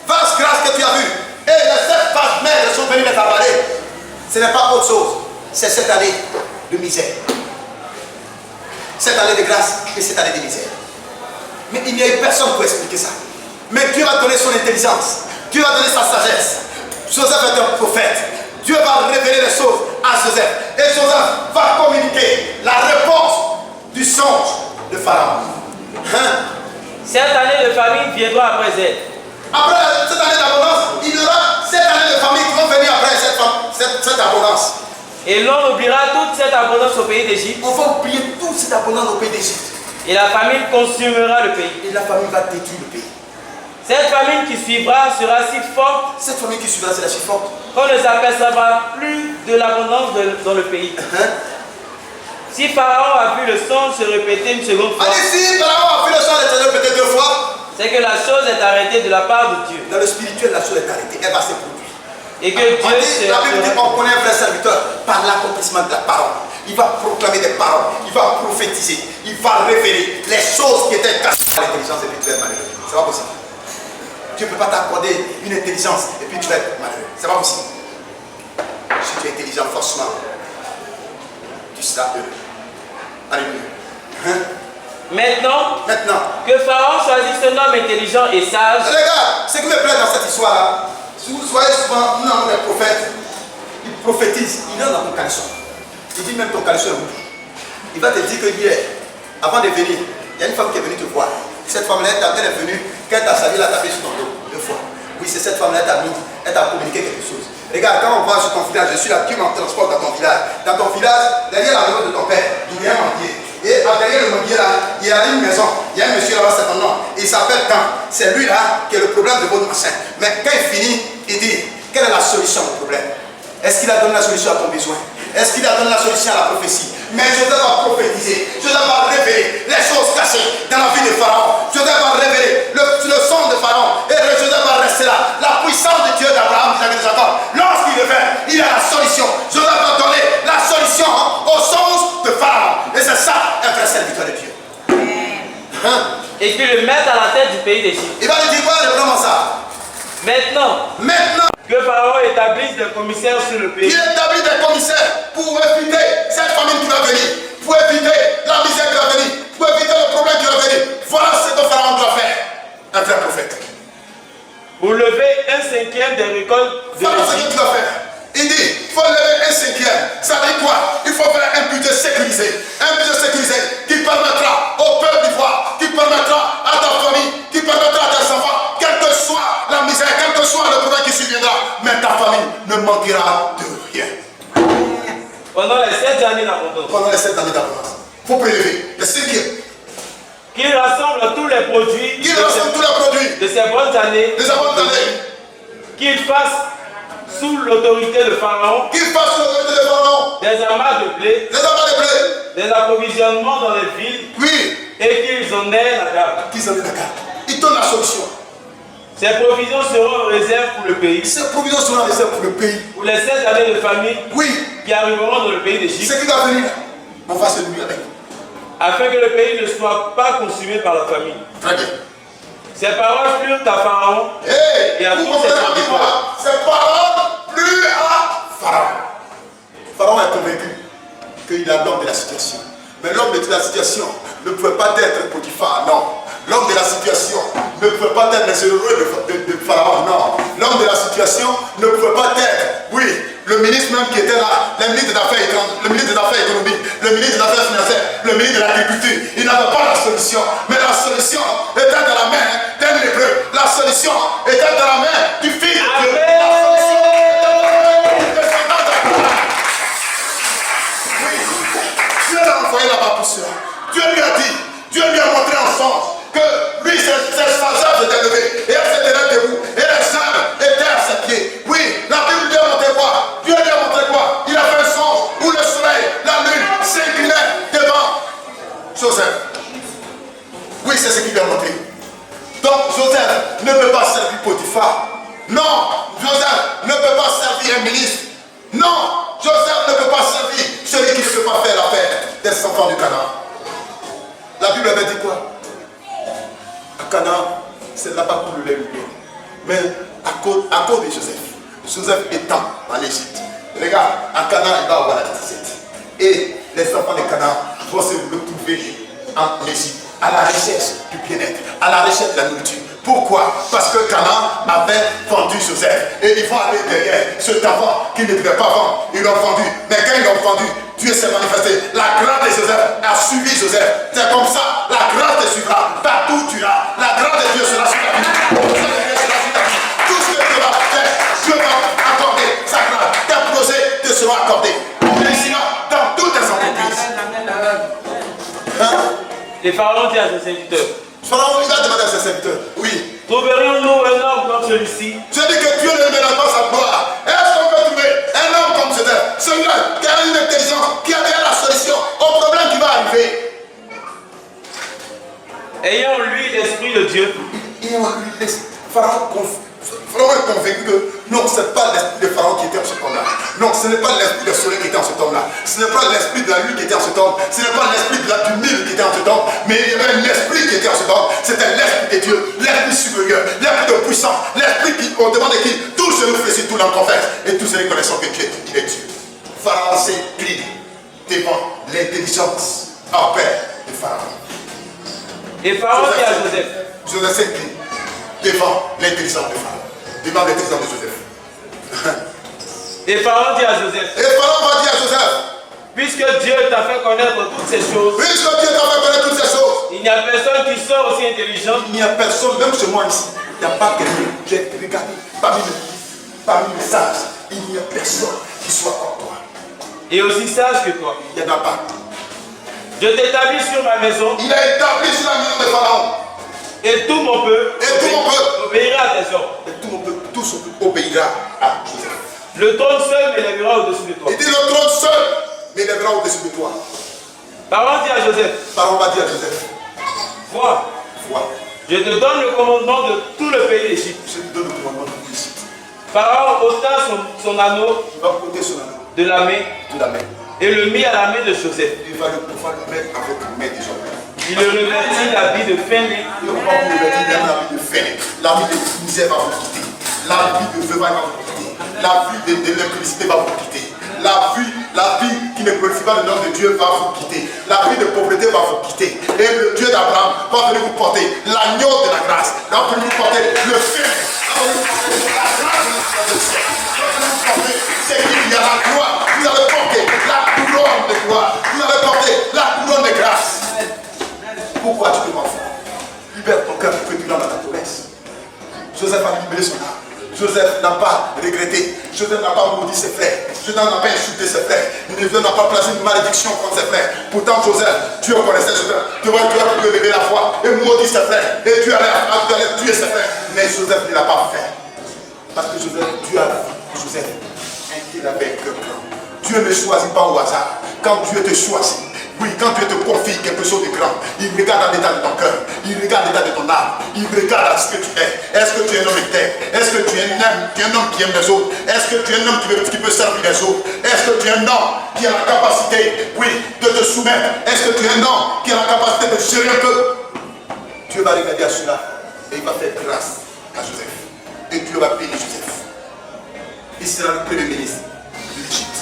vases grasses que tu as vues et les 7 vases maigres sont venus les avaler. Ce n'est pas autre chose. C'est cette année de misère. Cette année de grâce et cette année de misère. Mais il n'y a eu personne pour expliquer ça. Mais Dieu va donner son intelligence. Dieu va donner sa sagesse. Joseph est un prophète. Dieu va révéler les choses à Joseph. Et Joseph va communiquer la réponse du songe de Pharaon. Cette année de famine viendra après elle. Après cette année d'abondance, il y aura 7 années de famine qui vont venir après cette abondance. Et l'on oubliera toute cette abondance au pays d'Égypte. On va oublier toute cette abondance au pays d'Égypte. Et la famine consumera le pays. Et la famine va détruire le pays. Cette famine qui suivra sera si forte. Cette famine qui suivra sera si forte qu'on ne s'apercevra plus de l'abondance dans le pays. Si Pharaon a vu le son se répéter une seconde fois, si Pharaon a vu le son se répéter 2 fois, c'est que la chose est arrêtée de la part de Dieu. Dans le spirituel, la chose est arrêtée. Elle va se produire. Et que Dieu la Bible dit qu'on connaît un vrai serviteur par l'accomplissement de la parole. Il va proclamer des paroles, il va prophétiser, il va révéler les choses qui étaient cachées par l'intelligence et puis tu vas être malheureux. C'est pas possible. Tu ne peux pas t'accorder une intelligence et puis tu vas être malheureux. C'est pas possible. Si tu es intelligent, forcément, tu seras heureux. Alléluia. Hein? Maintenant, Maintenant, que Pharaon choisisse un homme intelligent et sage. les gars, ce qui me plaît dans cette histoire-là, si vous soyez souvent des prophètes, ils prophétisent, ils donnent dans ton caleçon. Il dit même ton caleçon est rouge. Il va te dire que hier, avant de venir, il y a une femme qui est venue te voir. Cette femme-là, elle est venue, quand elle t'a salué, elle a tapé sur ton dos 2 fois. Oui, c'est cette femme-là, elle t'a communiqué quelque chose. Regarde, quand on va sur ton village, je suis là, qui m'en transporte dans ton village. Dans ton village, derrière la maison de ton père, il y a un mendier. Et derrière le mendier là, il y a une maison. Il y a un monsieur là-bas, c'est ton nom. Il s'appelle Tan. C'est lui là qui est le problème de votre machin. Mais quand il finit, il dit, quelle est la solution au problème? Est-ce qu'il a donné la solution à ton besoin? Est-ce qu'il a donné la solution à la prophétie? Mais Joseph va prophétiser, Joseph va révéler les choses cachées dans la vie de Pharaon. Joseph va révéler le son de Pharaon. Et Joseph va rester là. La puissance de Dieu d'Abraham, Isaac et de Jacob. Lorsqu'il revient, il a la solution. Joseph va donner la solution au son de Pharaon. Et c'est ça, un vrai serviteur de Dieu. Hein? Et qu'il le mette à la tête du pays d'Égypte. Il va lui dire quoi? Comment ça? Maintenant, que Pharaon établisse des commissaires sur le pays. Il établit des commissaires pour éviter cette famine qui va venir, pour éviter la misère qui va venir, pour éviter le problème qui va venir. Voilà ce que Pharaon doit faire. Un vrai prophète. Pour lever 1/5 des récoltes de Voilà ce l'Égypte. qu'il doit faire. Il dit, il faut lever 1/5. Ça veut dire quoi? Il faut faire un budget sécurisé. Un budget sécurisé qui permettra au peuple d'ivoire, qui permettra à ta famille, qui permettra à tes enfants, quelle que soit la misère, quel que soit le problème qui surviendra, mais ta famille ne manquera de rien. Pendant les 7 années d'abondance. Pendant les 7 années d'abondance. Il faut prélever. Le 5e. Qu'il rassemble tous les produits Qu'il rassemble tous les produits de ces bonnes années. des bonnes années. Qu'il fasse sous l'autorité de Pharaon Qu'il fasse l'autorité de Pharaon. des amas de blé, Les amas de blé. des approvisionnements dans les villes. Oui. Et qu'ils en aient la garde. Qu'ils en aient la garde. Il donne la solution. Ces provisions seront en réserve pour le pays. Ces provisions seront en réserve pour le pays. Pour les 7 années de famine Oui. qui arriveront dans le pays d'Égypte. Ce qui va venir, on va se nuire avec. Afin que le pays ne soit pas consumé par la famine. Très bien. Ces paroles plurent à Pharaon Et à vous tous ses comprenez serviteurs. ces paroles plus à Pharaon. Pharaon est convaincu qu'il a l'homme de la situation. Mais l'homme de la situation ne pouvait pas être Potiphar, non. L'homme de la situation ne pouvait pas être les heureux de Pharaon, non. L'homme de la situation ne pouvait pas être, oui, le ministre même qui était là, le ministre des Affaires étrangères, le ministre des Affaires économiques, le ministre des Affaires financières, le ministre de l'Agriculture. Il n'avait pas la solution. Mais la solution était dans la main d'un hébreu. La solution était dans la main du Fils de Dieu. La solution était dans la main du descendant d'Abraham. Oui. Dieu l'a envoyé là-bas pour cela. Dieu lui a dit, Dieu lui a montré en songe que lui, ses âges étaient levés et elle s'était debout et les arbres étaient à ses pieds. Oui, la Bible lui a montré quoi? Dieu lui a montré quoi? Il a fait un songe où le soleil, la lune s'inclinaient devant Joseph. Oui, c'est ce qu'il lui a montré. Donc Joseph ne peut pas servir Potiphar. Non, Joseph ne peut pas servir un ministre. Non, Joseph ne peut pas servir celui qui ne peut pas faire la paix des enfants du Canaan. La Bible avait dit quoi? À Canaan, c'est là-bas pour le lait. Mais à cause de Joseph étant en Égypte, regarde, à Canaan, il va avoir la disette. Et les enfants de Canaan vont se retrouver en Égypte, à la recherche du bien-être, à la recherche de la nourriture. Pourquoi? Parce que Canaan avait vendu Joseph. Et ils vont aller derrière cet enfant qui ne devait pas vendre. Ils l'ont vendu. Mais quand ils l'ont vendu, Dieu s'est manifesté. La grâce de Joseph a suivi Joseph. C'est comme ça, la grâce te suivra. Partout où tu iras, la grâce de Dieu sera sur ta vie. La grâce de Dieu sera sur ta vie. Tout ce que tu vas faire, Dieu va accorder sa grâce. Tes projets te seront accordés. Réussira dans toutes tes entreprises. Hein? Et Pharaon dit à ses serviteurs. Pharaon, il a demandé à ses serviteurs. Oui. Trouverions-nous un homme comme celui-ci? Je dis que Dieu ne mérite pas sa gloire. Est-ce qu'on peut trouver un homme comme Joseph? Celui-là qui a une intelligence, qui a déjà la solution au problème qui va arriver. Ayant en lui l'esprit de Dieu. Pharaon est convaincu vaincu que non, ce n'est pas l'esprit de Pharaon qui était en cet homme-là. Non, ce n'est pas l'esprit de soleil qui était en cet homme-là. Ce n'est pas l'esprit de la lune qui était en cet homme. Ce n'est pas l'esprit du Nil qui était en cet homme. Mais il y avait un esprit qui était en cet homme. C'était l'esprit de Dieu, l'esprit supérieur, l'esprit de puissance, l'esprit qui, au devant de qui tout se nous fait, tout l'en confesse. Et tous ceux qui connaissent que Dieu est Dieu. Pharaon s'incline devant l'intelligence en paix de Pharaon. Et Pharaon dit à Joseph. Joseph s'incline devant l'intelligence de Pharaon. Devant l'intelligence de Joseph. Et Pharaon dit à Joseph. Et Pharaon va dire à Joseph. Puisque Dieu t'a fait connaître toutes ces choses. Puisque Dieu t'a fait connaître toutes ces choses. Il n'y a personne qui soit aussi intelligent. Il n'y a personne, même chez moi ici. Il n'y a pas quelqu'un. J'ai regardé parmi les sages. Il n'y a personne qui soit comme toi. Et aussi sage que toi. Il n'y en a pas. Je t'établis sur ma maison. Il a établi sur la maison de Pharaon. Et tout mon peuple obéira à tes ordres. Et tout mon peuple, tout son peuple obéira à Joseph. Le trône seul m'élèvera au-dessus de toi. Il dit le trône seul m'élèvera au-dessus de toi. Pharaon dit à Joseph. Pharaon va dire à Joseph. Vois. Je te donne le commandement de tout le pays d'Égypte. Je te donne le commandement de tout l'Égypte. Pharaon ôta son anneau Il va ôter son anneau de la main de la main. et le mit à la main de Joseph. Il va le pouvoir le mettre avec la main des gens. Il le revêtit d'habits de fin lin. Il va pouvoir vous revêtir l'habit de fin. L'habit de misère va vous quitter. L'habit de veuvage va vous quitter. La vie de l'impudicité va vous quitter. La vie qui ne glorifie pas le nom de Dieu va vous quitter. La vie de pauvreté va vous quitter. Et le Dieu d'Abraham va venir vous porter l'agneau de la grâce. Va venir vous porter le fin. Va venir vous porter la grâce de ciel. Va venir vous porter ce qu'il y a la gloire. Vous allez porter la couronne de gloire. Vous allez porter la couronne de grâce. Pourquoi tu te m'enfants? Libère ton cœur pour que tu l'aimes dans ta promesse. Joseph a libéré son âme. Joseph n'a pas regretté. Joseph n'a pas maudit ses frères. Joseph n'a pas insulté ses frères. Joseph n'a pas placé une malédiction contre ses frères. Pourtant, Joseph, Dieu connaissait Joseph. Dieu a pu lever la foi et maudit ses frères. Et Dieu allait tuer ses frères. Mais Joseph ne l'a pas fait. Parce que Joseph, Dieu a vu Joseph. Il avait un cœur grand. Dieu ne choisit pas au hasard. Quand Dieu te choisit, oui, quand Dieu te confie quelque chose de grand, il regarde à l'état de ton cœur, il regarde l'état de ton âme, il regarde à ce que tu es. Est-ce que tu es un homme intègre? Est-ce que tu es un homme qui aime les autres? Est-ce que tu es un homme qui peut servir les autres? Est-ce que tu es un homme qui a la capacité, oui, de te soumettre? Est-ce que tu es un homme qui a la capacité de gérer un peu? Dieu va regarder à cela et il va faire grâce à Joseph. Et Dieu va bénir Joseph. Il sera le premier ministre de l'Égypte.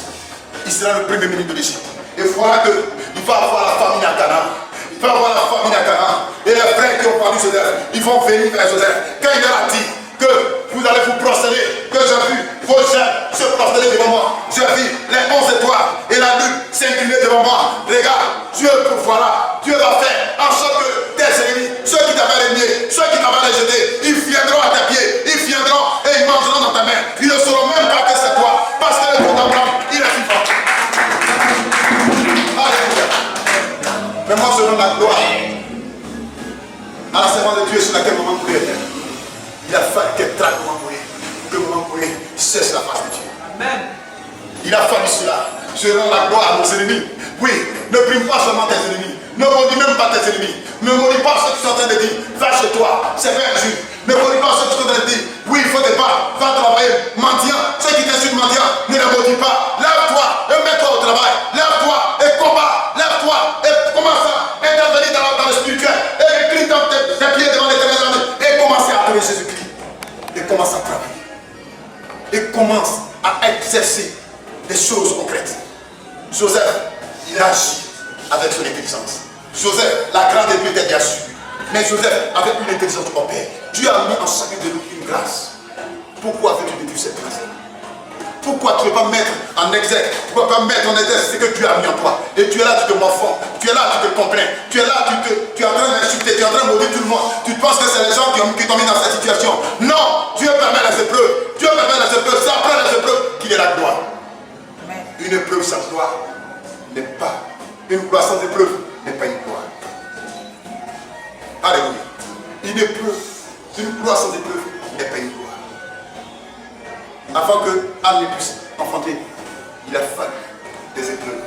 Il sera le premier ministre de l'Égypte. Et voilà qu'il va avoir la famille à Canaan. Il va avoir la famille à Canaan. Et les frères qui ont parlé Joseph, ils vont venir vers Joseph. Quand il leur a dit que vous allez vous prosterner, que j'ai vu vos gens se prosterner devant moi. J'ai vu les 11 étoiles et la lune s'incliner devant moi. Regarde, Dieu pourvoira. Dieu va faire en sorte que tes ennemis, ceux qui t'avaient renié, ceux qui t'avaient rejeté, ils viendront à tes pieds. Ils viendront et ils mangeront dans ta main. Ils ne sauront même pas que c'est toi. Parce que le Dieu d'Abraham, il est vivant. Mais moi je donne la gloire à la servante de Dieu sur laquelle maman Kouré était. Il a fallu qu'elle traque maman Kouré pour que maman Kouré cesse la face de Dieu. Amen. Il a fallu cela. Je rends la gloire à nos ennemis. Oui, ne prime pas seulement tes ennemis. Ne maudis même pas tes ennemis. Ne maudis pas ceux qui sont en train de dire va chez toi, c'est pas injuste. Ne maudis pas ceux qui sont en train de dire oui, il faut te battre, va travailler, mendiant. Ceux qui t'insultent mendiant, ne les maudis pas. Lève-toi et mets-toi au travail. Lève-toi et combat. Lève-toi et commence à intervenir dans le spirituel. Et recline tes pieds devant l'Éternel et commence à adorer Jésus-Christ. Et commence à travailler. Et commence à exercer des choses concrètes. Joseph, il a agi avec son intelligence. Joseph, la grande épée était bien sûr. Mais Joseph avait une intelligence au père. Dieu a mis en chacun de nous une grâce. Pourquoi veux-tu détruire cette grâce? Pourquoi tu ne veux pas mettre en exergue? Tu ne veux pas mettre en exergue ce que Dieu a mis en toi? Et tu es là, tu te morfonds. Tu es là, tu te complains. Tu es là, tu es en train d'insulter. Tu es en train de maudire tout le monde. Tu penses que c'est les gens qui t'ont mis dans cette situation. Non, Dieu permet les épreuves. Dieu permet les épreuves. C'est après les épreuves qu'il est la gloire. Une épreuve sans gloire n'est pas. Une gloire sans épreuve n'est pas une gloire. Alléluia. Une gloire sans épreuve n'est pas une gloire. Afin que Anne puisse enfanter, il a fallu des épreuves.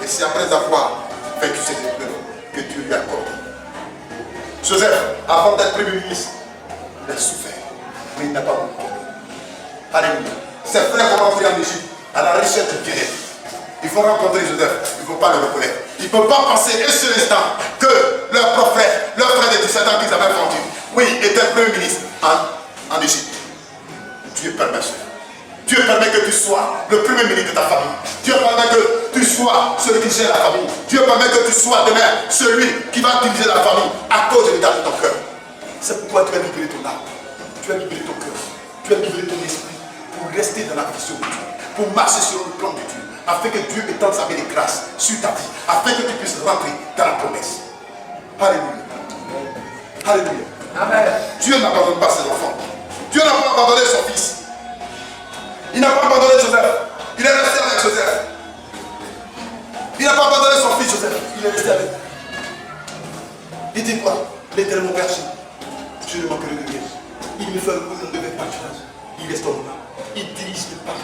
Et c'est après avoir vaincu ces épreuves que Dieu lui a accordé. Joseph, avant d'être premier ministre, il a souffert, mais il n'a pas beaucoup. Alléluia. Ses frères vont entrer en Égypte à la recherche du bien-être. Il faut rencontrer Joseph, il ne faut pas le reconnaître. Il ne peut pas penser un seul instant que leur propre frère, leur frère de 17 ans qu'ils avaient vendu, oui, était premier ministre en Égypte. Dieu permet cela. Dieu permet que tu sois le premier ministre de ta famille. Dieu permet que tu sois celui qui gère la famille. Dieu permet que tu sois demain celui qui va diriger la famille à cause de l'état de ton cœur. C'est pourquoi tu as libéré ton âme. Tu as libéré ton cœur. Tu as libéré ton esprit pour rester dans la vision de Dieu. Pour marcher sur le plan de Dieu. Afin que Dieu étende sa main de grâce sur ta vie. Afin que tu puisses rentrer dans la promesse. Alléluia. Alléluia. Amen. Dieu n'abandonne pas ses enfants. Dieu n'a pas abandonné son fils. Il n'a pas abandonné Joseph. Il est resté avec Joseph. Il n'a pas abandonné son fils Joseph. Il est resté avec lui. Il dit quoi? L'Éternel mon berger. Je ne manquerai de rien. Il me fait le coup de mes pâturages. Il reste au moment. Il dirige le pas.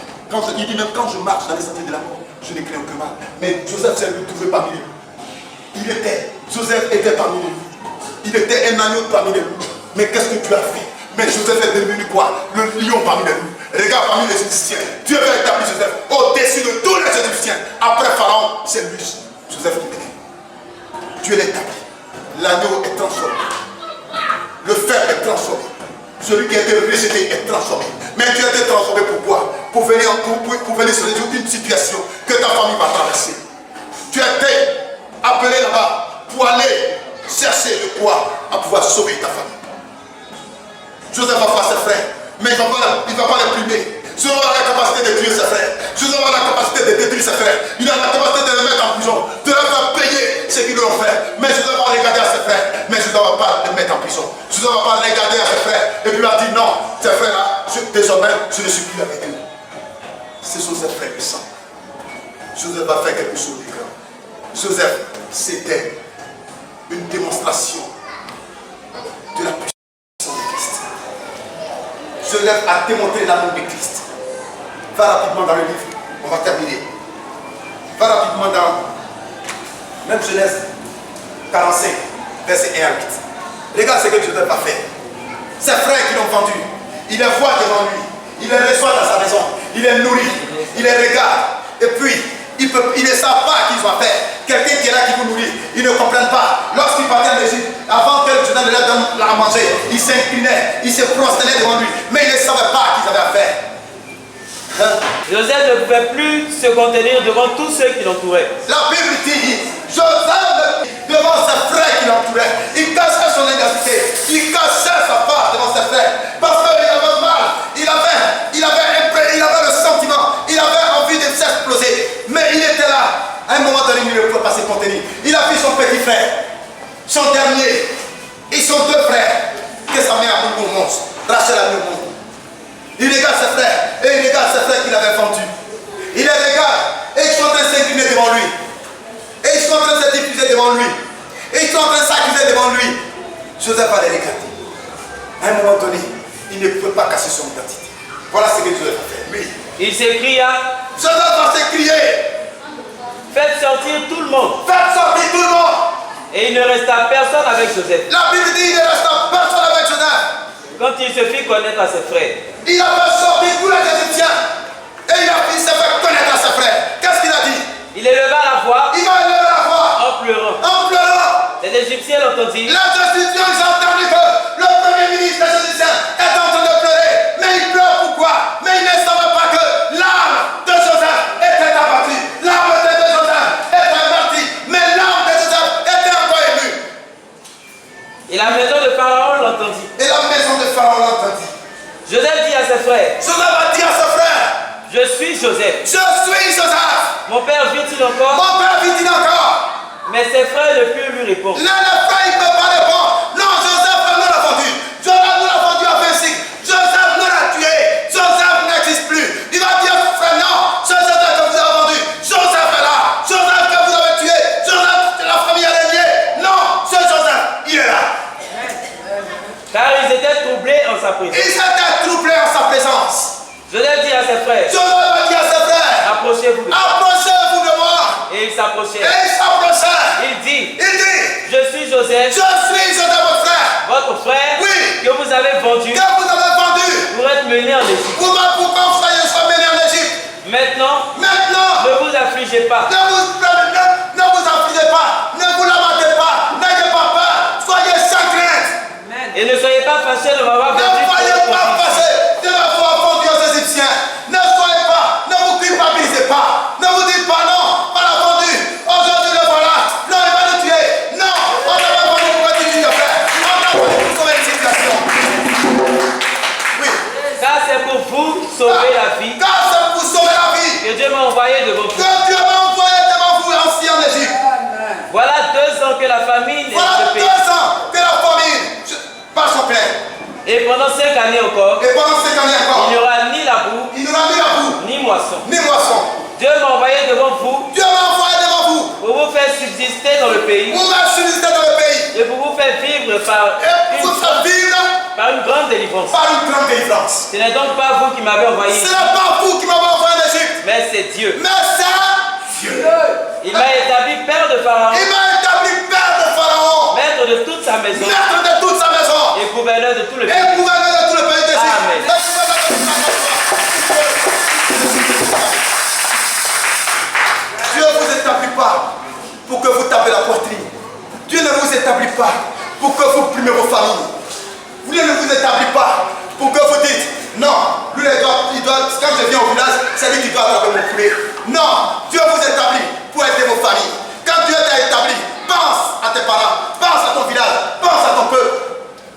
Il dit même quand je marche dans les sentiers de la mort, je ne crains aucun mal. Mais Joseph s'est retrouvé parmi les loups. Joseph était parmi les loups. Il était un agneau parmi les loups. Mais qu'est-ce que tu as fait? Mais Joseph est devenu quoi? Le lion parmi les loups. Regarde parmi les Égyptiens. Dieu va établir Joseph au-dessus de tous les Égyptiens. Après Pharaon, c'est lui, Joseph qui est. Dieu l'établit. L'agneau est transformé. Le fer est transformé. Celui qui a été rejeté est transformé. Mais tu as été transformé pourquoi? Pour venir se résoudre une situation que ta famille va traverser. Tu as été appelé là-bas pour aller chercher de quoi à pouvoir sauver ta famille. Joseph va voir ses frères, mais il ne va pas les plumer. Joseph a la capacité de tuer ses frères. Joseph a la capacité de détruire ses frères. Il a la capacité de les mettre en prison, de leur faire payer ce qu'ils leur ont fait. Mais Joseph va regarder à ses frères, mais Joseph ne va pas les mettre en prison. Joseph ne va pas regarder à ses frères et puis il va dire non, ces frères-là, désormais, je ne suis plus avec eux. Ce sont ses frères qui sont. Joseph va faire quelque chose de grand. Joseph, c'était une démonstration de la puissance de Christ. Joseph a démontré l'amour de Christ. Va rapidement dans le livre, on va terminer. Va rapidement dans même Genèse 45, verset 1 à 8. Regarde ce que Joseph a fait. Ses frères qui l'ont vendu, il les voit devant lui, il les reçoit dans sa maison, il les nourrit, il les regarde, et puis ils ne savent pas qu'ils ont affaire. Quelqu'un qui est là qui vous nourrit, ils ne comprennent pas. Lorsqu'il partait en Égypte, avant que Joseph ne leur donne à manger, ils s'inclinaient, ils se prosternaient devant lui, mais ils ne savaient pas qu'ils avaient affaire. Joseph ne pouvait plus se contenir devant tous ceux qui l'entouraient. La Bible dit, Joseph devant ses frères qui l'entouraient, il cachait son identité, il cachait sa part devant ses frères, parce qu'il avait mal, il avait le sentiment, il avait envie de s'exploser, mais il était là. À un moment donné, il ne pouvait pas se contenir. Il a vu son petit frère, son dernier, et son deux frères, que sa mère a mis au monde, Rachel a mis au monde. Il regarde ses frères, et il regarde ses frères qu'il avait vendus. Il les regarde, et ils sont en train de s'incliner devant lui. Et ils sont en train de se diffuser devant lui. Et ils sont en train de s'accuser devant lui. Joseph va les regarder. À un moment donné, il ne pouvait pas cacher son identité. Voilà ce que Joseph a fait. Oui. Il s'écria, Joseph va s'écrier. faites sortir tout le monde. Faites sortir tout le monde. Et il ne resta personne avec Joseph. La Bible dit qu'il ne resta personne avec Joseph. Quand il se fit connaître à ses frères, Il a fait sortir tous les Égyptiens. Et il s'est fait connaître à ses frères. Qu'est-ce qu'il a dit? il éleva la voix Il va élever la voix en pleurant. en pleurant. Les Égyptiens l'entendirent. Les Égyptiens, ils ont entendu que le premier ministre des Égyptiens est en train de pleurer. Mais il pleure pourquoi? Mais il ne savait pas que l'âme de Joseph était abattue. L'âme de Joseph était partie. Mais l'âme de Joseph était encore émue. Et la maison de Pharaon l'entendit. Et la maison de Pharaon l'entendit. Joseph dit à ses frères, Joseph a dit à ses frères, je suis Joseph. je suis Joseph. Mon père vit-il encore? Mon père vit-il encore? Mais ses frères ne purent lui répondre. Là, les frères, ils ne peuvent pas répondre. Non, Joseph nous l'a vendu. Joseph nous l'a vendu à 25. Joseph nous l'a tué. Joseph n'existe plus. Il va dire, frère, non, ce Joseph que vous avez vendu, Joseph est là. Joseph que vous avez tué, Joseph que la famille a régné. Non, ce Joseph, il est là. Car ils étaient troublés en sa présence. Ils étaient troublés en sa présence. Joseph dit à ses frères, Joseph a dit à ses frères, approchez-vous de moi. approchez-vous de moi. Et ils Et s'approchèrent. il s'approchait. Il dit, Il dit, je suis Joseph, je suis Joseph, votre frère. votre frère, Oui. que vous avez vendu Que vous avez vendu. pour être mené en Égypte. Pourquoi pas. Ne vous affligez pas. Ne vous lamentez pas. N'ayez pas peur. Soyez sans crainte. Et ne soyez pas fâchés de m'avoir Ne vendu. soyez pas fâchés de m'avoir vendu aux Égyptiens. Ne soyez pas. Ne vous culpabilisez pas. Ne vous dites pas non. On l'a vendu. Aujourd'hui le voilà. Non, il va nous tuer. Non, on l'a pas vendu pour continuer de faire. On l'a vendu pour sauver une situation. Oui. Car c'est pour vous sauver la vie Car c'est pour sauver la vie que Dieu m'a envoyé devant vous. que Dieu m'a envoyé devant vous ainsi en Égypte. Voilà 2 ans que la famine est Voilà dans ce 2 pays. ans que la famine passe son plein. Et pendant 5 années encore, Et pendant 5 années il encore, n'y aura ni la boue, il n'aura ni la boue, ni moisson. ni moisson. Dieu m'a envoyé devant vous Dieu m'a envoyé devant vous pour vous faire subsister dans le pays pour me subsister dans le pays et pour vous faire vivre par et pour faire vivre une grande délivrance. par une grande délivrance. Ce n'est donc pas vous qui m'avez envoyé, Ce n'est pas vous qui m'avez envoyé en Égypte, mais c'est Dieu. mais c'est Dieu. Il m'a établi père de Pharaon, Il m'a établi père de Pharaon, maître de toute sa maison maître de toute sa maison et gouverneur de tout le et pays. gouverneur de tout le pays d'Égypte. Amen. Dieu ne vous établit pas pour que vous tapez la poitrine. Dieu ne vous établit pas pour que vous primez vos familles. Dieu ne vous établit pas pour que vous dites non, lui il doit, quand je viens au village, c'est lui qui doit attraper mon poulet. Non, Dieu vous établit pour aider vos familles. Quand Dieu t'a établi, pense à tes parents, pense à ton village, pense à ton peuple.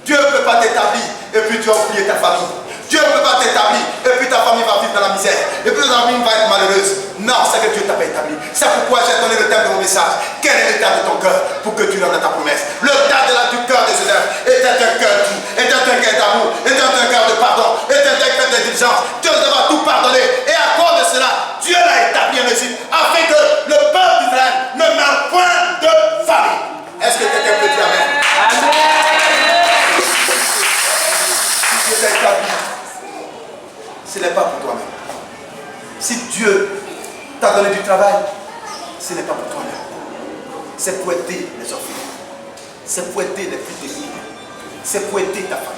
Dieu ne peut pas t'établir et puis tu as oublié ta famille. Dieu ne peut pas t'établir et puis ta famille va vivre dans la misère. Et puis ta famille va être malheureuse. Non, c'est que Dieu t'a pas établi. C'est pourquoi j'ai donné le thème de mon message. Quel est l'état de ton cœur pour que tu rendes à ta promesse? Le tas du cœur de Joseph était un cœur doux, était un cœur d'amour, était un cœur de pardon, était un cœur de diligence. Dieu nous va tout pardonner. Et à cause de cela, Dieu l'a établi en Égypte afin que le peuple d'Israël ne meure point de famine. Est-ce que quelqu'un peut dire amen? Amen. Si Dieu t'a établi, ce n'est pas pour toi-même. Si Dieu t'a donné du travail, ce n'est pas pour toi-même. C'est pour aider les orphelins. C'est pour aider les plus démunis. C'est pour aider ta famille.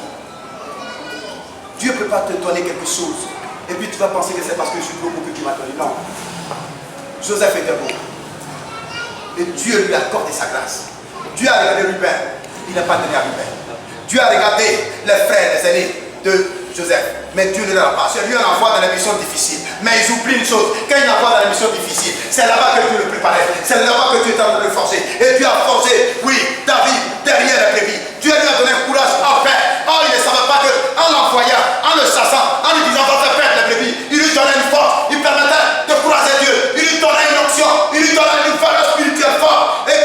Dieu ne peut pas te donner quelque chose et puis tu vas penser que c'est parce que je suis beaucoup qui m'a donné. Non. Joseph était bon. Et Dieu lui a accordé sa grâce. Dieu a regardé Ruben. Il n'a pas donné à Ruben. Dieu a regardé les frères, les aînés de Joseph. Mais Dieu ne l'a pas. C'est lui un envoie dans les missions difficiles. Mais ils oublient une chose. Quand il envoie dans les missions difficiles, c'est là-bas que Dieu le préparait. C'est là-bas que Dieu est en train de le forcer. Et Dieu a forcé, oui, David, derrière la brebis. Dieu lui a donné un courage à faire. Oh, il ne savait pas qu'en l'envoyant, en le chassant, en lui disant va faire perdre la brebis, il lui donnait une force. Il permettait de courager Dieu. Il lui donnait une option. Il lui donnait une valeur spirituelle forte. Et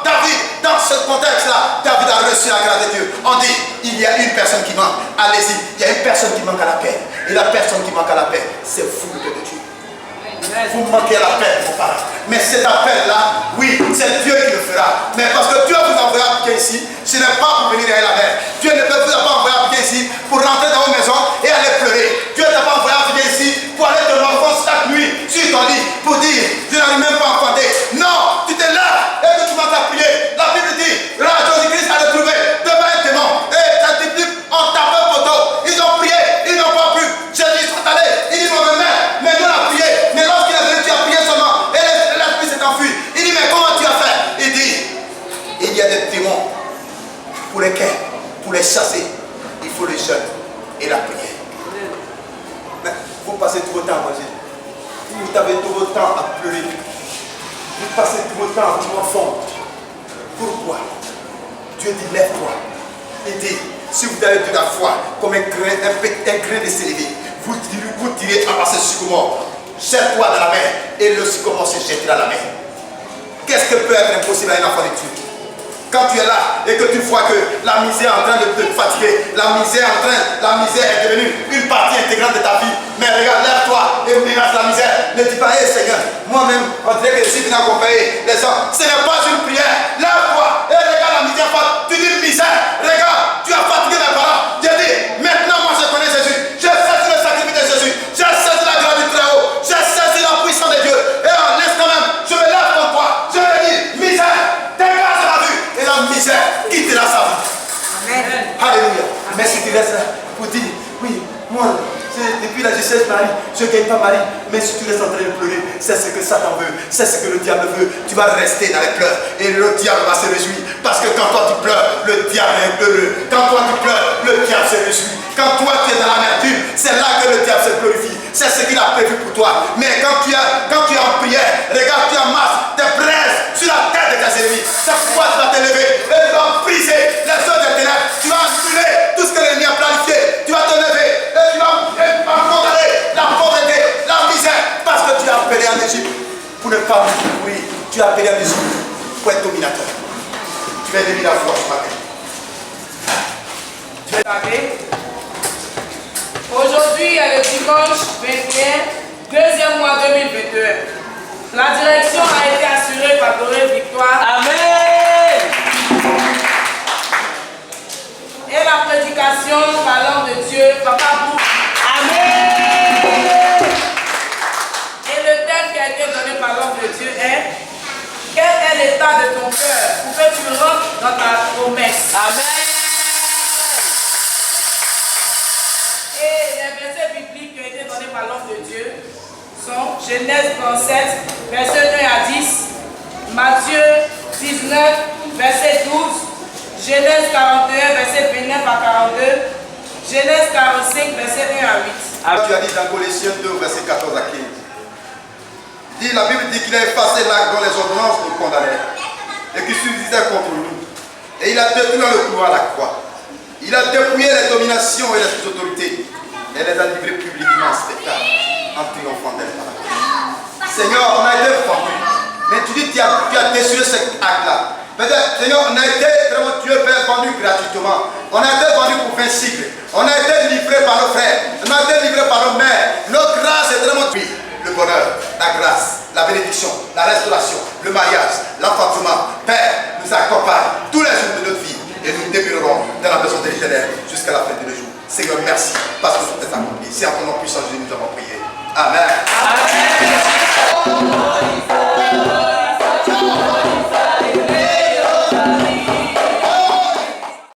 David, dans ce contexte-là, David a reçu la grâce de Dieu. On dit, il y a une personne qui manque. Allez-y, il y a une personne qui manque à la paix. Et la personne qui manque à la paix, c'est vous, le Dieu de Dieu. Vous manquez à la paix, vos parents. Mais cet appel-là, oui, c'est Dieu qui le fera. Mais parce que Dieu vous a envoyé à piquer ici, ce n'est pas pour venir à la mer. Dieu ne vous a pas envoyé à piquer ici pour rentrer dans vos maisons et aller pleurer. Dieu ne t'a pas envoyé à piquer ici pour aller te morfondre chaque nuit sur ton lit pour dire, je n'arrive même pas à enfanter. Non, tu te lèves et que tu vas t'appuyer. La Bible dit, Jésus-Christ a retrouvé devant un démon. Et ça dit, on tape un poteau. Ils ont prié, ils n'ont pas pu. Jésus sont allés, ils disent, mais nous on a prié. Mais lorsqu'il est venu, tu as prié seulement. Et l'esprit s'est enfui. Il dit, mais comment tu as fait? Il dit, il y a des démons pour lesquels, pour les chasser, il faut le jeûne et la prière. Mais vous passez tout votre temps à manger. Vous avez tout votre temps à pleurer. Vous passez tout votre temps à vous morfondre. Pourquoi? Dieu dit, lève-toi. Il dit, si vous avez de la foi, comme un grain de céleri, vous direz à ce sycomore, jette-toi dans la mer, et le sycomore se jettera dans la mer. Qu'est-ce que peut être impossible à un enfant de Dieu? Quand tu es là et que tu vois que la misère est en train de te fatiguer, la misère est devenue une partie intégrante de ta vie, mais regarde, lève-toi et menace la misère. Ne dis pas, hé Seigneur, moi-même, on dirait que je suis venu accompagner les gens. Ce n'est pas une prière. Lève-toi et regarde la misère. Tu dis misère, regarde, tu as fatigué mes parents. Je dis, maintenant moi je connais Jésus. J'ai saisi le sacrifice de Jésus. J'ai saisi la grâce du Très-Haut. J'ai saisi la puissance de Dieu. Et en l'instant même, je me lève contre toi. Je me dis, misère, dégage la vue. Et la misère quittera sa vie. Amen. Alléluia. Mais si tu restes là pour dire, oui, moi, depuis là, je suis cherche mari, je ne gagne pas mari. Mais si tu restes en train de pleurer, c'est ce que Satan veut, c'est ce que le diable veut. Tu vas rester dans les pleurs et le diable va se réjouir. Parce que quand toi tu pleures, le diable est heureux. Quand toi tu pleures, le diable se réjouit. Quand toi tu es dans l'amertume, c'est là que le diable se glorifie. C'est ce qu'il a prévu pour toi. Mais quand tu es en prière, regarde, tu amasses des braises sur la tête de tes ennemis. C'est pourquoi tu vas te lever et tu vas briser les œuvres des ténèbres. Tu vas annuler tout ce que l'ennemi a planifié. Tu vas te lever et tu vas condamner la pauvreté, la misère. Parce que tu es appelé en Égypte pour ne pas mourir. Tu es appelé en Égypte pour être dominateur. Tu vas lever la foi ce matin. Aujourd'hui est le dimanche 21, deuxième mois 2021. La direction a été assurée par Doré Victoire. Amen. Et la prédication par l'homme de Dieu, Papa Bou. Amen. Et le thème qui a été donné par l'homme de Dieu est: quel est l'état de ton cœur pour que tu rentres dans ta promesse? Amen. Et les versets bibliques qui ont été donnés par l'homme de Dieu sont Genèse 37, versets 1 à 10, Matthieu 19, verset 12, Genèse 41, verset 29 à 42, Genèse 45, verset 1 à 8. Tu as dit dans Colossiens 2, verset 14 à 15. La Bible dit qu'il a effacé l'acte dont les ordonnances nous condamnaient et qui subsistait contre nous. Et il a détruit le pouvoir à la croix. Il a dépouillé les dominations et les autorités et les a livrés publiquement en spectacle en triomphant d'elle par la croix. Seigneur, on a été vendu. Mais tu dis que tu as déçu cet acte-là. Peut-être, Seigneur, on a été vraiment, Dieu Père, vendu gratuitement. On a été vendu pour 20 cycles. On a été livré par nos frères. On a été livré par nos mères. Notre grâce est vraiment le bonheur, la grâce, la bénédiction, la restauration, le mariage, l'enfantement. Père, nous accompagne tous les jours de notre vie et nous demeurerons dans la maison de l'Éternel jusqu'à la fin de nos jours. Seigneur, merci parce que tout est accompli. C'est en ton nom puissant, Jésus, nous avons prié. Amen. Amen.